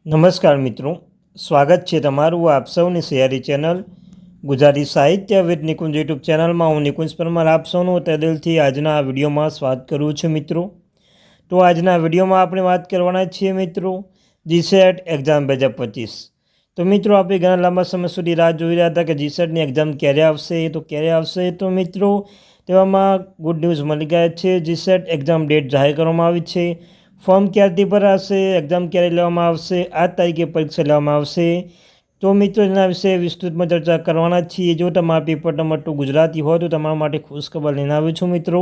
નમસ્કાર મિત્રો, સ્વાગત છે તમારું આપ સૌની સૈયારી ચેનલ ગુજરાતી સાહિત્ય વિદ નિકુંજ યુટ્યુબ ચેનલમાં. હું નિકુંજ પરમાર આપ સૌનું તહેદિલથી આજના વિડીયોમાં સ્વાગત કરું છું મિત્રો. તો આજના વિડીયોમાં આપણે વાત કરવાના છીએ મિત્રો જીસેટ એક્ઝામ 2025. તો મિત્રો આપણે ઘણા લાંબા સમય સુધી રાહ જોઈ રહ્યા હતા કે જીસેટની એક્ઝામ ક્યારે આવશે. તો મિત્રો તેવામાં ગુડ ન્યૂઝ મળી ગયા છે. જીસેટ એક્ઝામ ડેટ જાહેર કરવામાં આવી છે. ફોર્મ ક્યારથી ભરાશે, એક્ઝામ ક્યારે લેવામાં આવશે, આ તારીખે પરીક્ષા લેવામાં આવશે. તો મિત્રો એના વિશે વિસ્તૃતમાં ચર્ચા કરવાના છીએ. જો તમારા પેપર નંબર 2 ગુજરાતી હોય તો તમારા માટે ખુશખબર લઈને આવ્યો છું મિત્રો.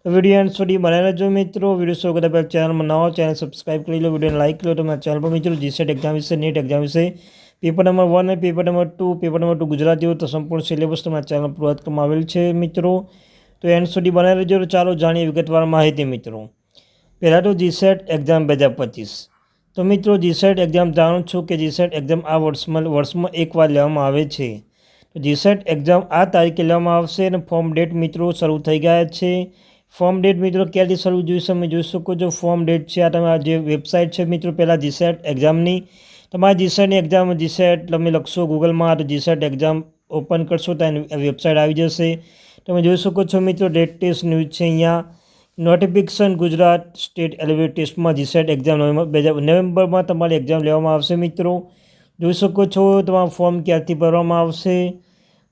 તો વિડીયો એન્ડ સુધી બનાવી રહેજો મિત્રો. વિડીયો શો કરતા પહેલાં ચેનલમાં નવો ચેનલ સબસ્ક્રાઈબ કરી લો, વિડીયોને લાઈક કરી લો. તમારા ચેનલ પર મિત્રો જીસેટ એક્ઝામ વિશે, નેટ એક્ઝામ વિશે, પેપર નંબર 1 અને પેપર નંબર 2 ગુજરાતી હોય તો સંપૂર્ણ સિલેબસ તમારા ચેનલ પર પૂરા કરવામાં આવેલ છે મિત્રો. તો એન્ડ સુધી બનાવી રહેજો. તો ચાલો જાણીએ વિગતવાર માહિતી મિત્રો. પહેલાં તો જીસેટ એક્ઝામ 2025. તો મિત્રો જીસેટ એક્ઝામ જાણું છું કે જીસેટ એક્ઝામ આ વર્ષમાં એકવાર લેવામાં આવે છે. તો જીસેટ એક્ઝામ આ તારીખે લેવામાં આવશે અને ફોર્મ ડેટ મિત્રો શરૂ થઈ ગયા છે. ફોર્મ ડેટ મિત્રો ક્યારથી શરૂ તમે જોઈ શકો છો. ફોર્મ ડેટ છે આ તમારા જે વેબસાઇટ છે મિત્રો પહેલાં જીસેટ એક્ઝામની. તમારી જીસેટની એક્ઝામ જીસેટ તમે લખશો ગૂગલમાં તો જીસેટ એક્ઝામ ઓપન કરશો તો એની વેબસાઇટ આવી જશે. તમે જોઈ શકો છો મિત્રો લેટેસ્ટ ન્યૂઝ છે અહીંયા. નોટિફિકેશન ગુજરાત સ્ટેટ એલિવેટ ટેસ્ટમાં જીસેટ એક્ઝામ નવેમ્બરમાં તમારી એક્ઝામ લેવામાં આવશે મિત્રો. જોઈ શકો છો તમારું ફોર્મ ક્યારથી ભરવામાં આવશે.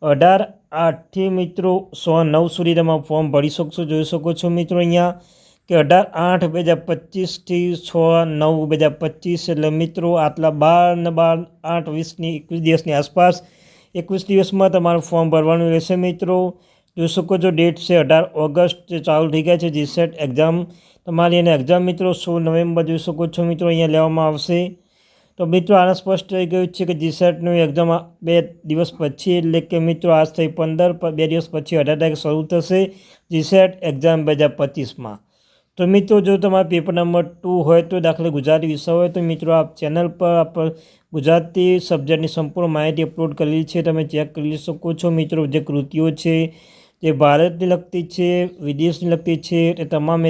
18/8થી મિત્રો 9 સુધી તમારું ફોર્મ ભરી શકશો. જોઈ શકો છો મિત્રો અહીંયા કે 18/8/2025થી 6/9/2025 એટલે મિત્રો આટલા 12/8/20 દિવસની આસપાસ 21 દિવસમાં તમારું ફોર્મ ભરવાનું રહેશે મિત્રો. જોઈ શકો છો ડેટ છે 18 ઓગસ્ટ ચાલુ થઈ ગયા છે જીસેટ એક્ઝામ તમારી. અને એક્ઝામ મિત્રો 16 નવેમ્બર જોઈ શકો છો મિત્રો અહીંયા લેવામાં આવશે. તો મિત્રો આને સ્પષ્ટ થઈ ગયું છે કે જીસેટનું એક્ઝામ 2 દિવસ પછી એટલે કે મિત્રો આજથી 15 2 દિવસ પછી 18 તારીખે શરૂ થશે જીસેટ એક્ઝામ 2025માં. તો મિત્રો જો તમારા પેપર નંબર 2 હોય તો દાખલા ગુજરાતી વિષય હોય તો મિત્રો આપ ચેનલ પર ગુજરાતી સબ્જેક્ટની સંપૂર્ણ માહિતી અપલોડ કરેલી છે, તમે ચેક કરી શકો છો મિત્રો. જે કૃતિઓ છે જે ભારતની લગતી છે, વિદેશની લગતી છે, એ તમામ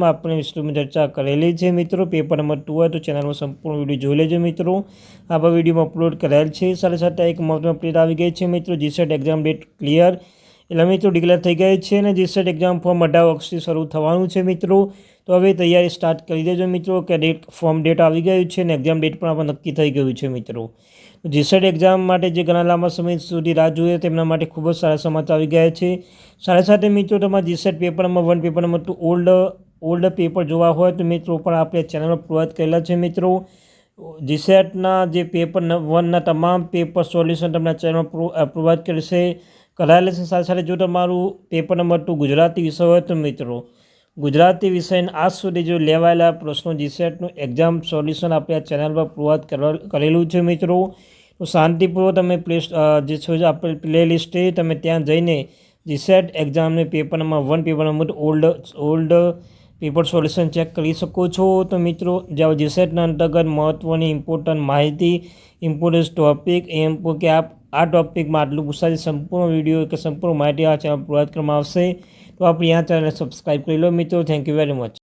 આપણે વિષયોમાં ચર્ચા કરેલી છે મિત્રો. પેપર નંબર 2 હોય તો ચેનલમાં સંપૂર્ણ વિડીયો જોઈ લેજો મિત્રો. આપણા વિડીયોમાં અપલોડ કરેલ છે. સાથે એક મહત્વની અપડેટ આવી ગઈ છે મિત્રો. જીસેટ એક્ઝામ ડેટ ક્લિયર એટલે મિત્રો ડિક્લેર થઈ ગઈ છે અને જીસેટ એક્ઝામ ફોર્મ 18 ઓગસ્ટથી શરૂ થવાનું છે મિત્રો. તો હવે તૈયારી સ્ટાર્ટ કરી દેજો મિત્રો કે ફોર્મ ડેટ આવી ગયું છે અને એક્ઝામ ડેટ પણ આપણે નક્કી થઈ ગયું છે મિત્રો. જીસેટ એક્ઝામ માટે જે ઘણા લાંબા સમય સુધી રાહ જોઈએ તેમના માટે ખૂબ જ સારા સમાચાર આવી ગયા છે. સાથે મિત્રો તમારા GSET paper number 1 paper number 2 old paper જોવા હોય તો મિત્રો પણ આપણે ચેનલમાં પ્રોવાઈડ કરેલા છે મિત્રો. જીસેટના જે પેપર 1ના તમામ પેપર સોલ્યુશન તમને ચેનલમાં પ્રોવાઈડ કરાયેલા છે. સાથે જો તમારું પેપર નંબર 2 ગુજરાતી વિષય હોય તો મિત્રો ગુજરાતી વિષયના આજ સુધી જો લેવાયેલા પ્રશ્નો જીસેટનું એક્ઝામ સોલ્યુશન આપણે આ ચેનલ પર પ્રોવાઈડ કરેલું છે મિત્રો. તો શાંતિપૂર્વક તમે જે છે આપણે પ્લેલિસ્ટ છે તમે ત્યાં જઈને જીસેટ એક્ઝામને paper number 1 paper number old paper solution check કરી શકો છો. તો મિત્રો જ્યાં જીસેટના અંતર્ગત મહત્ત્વની ઇમ્પોર્ટન્ટ માહિતી, ઇમ્પોર્ટન્ટ ટોપિક એમ કે આ ટોપિકમાં આટલું પૂછાય સંપૂર્ણ વિડીયો કે સંપૂર્ણ માહિતી આ ચેનલ પ્રોવાઈડ કરવામાં આવશે. તો આપણે આ ચેનલને સબસ્ક્રાઈબ કરી લો મિત્રો. Thank you very much.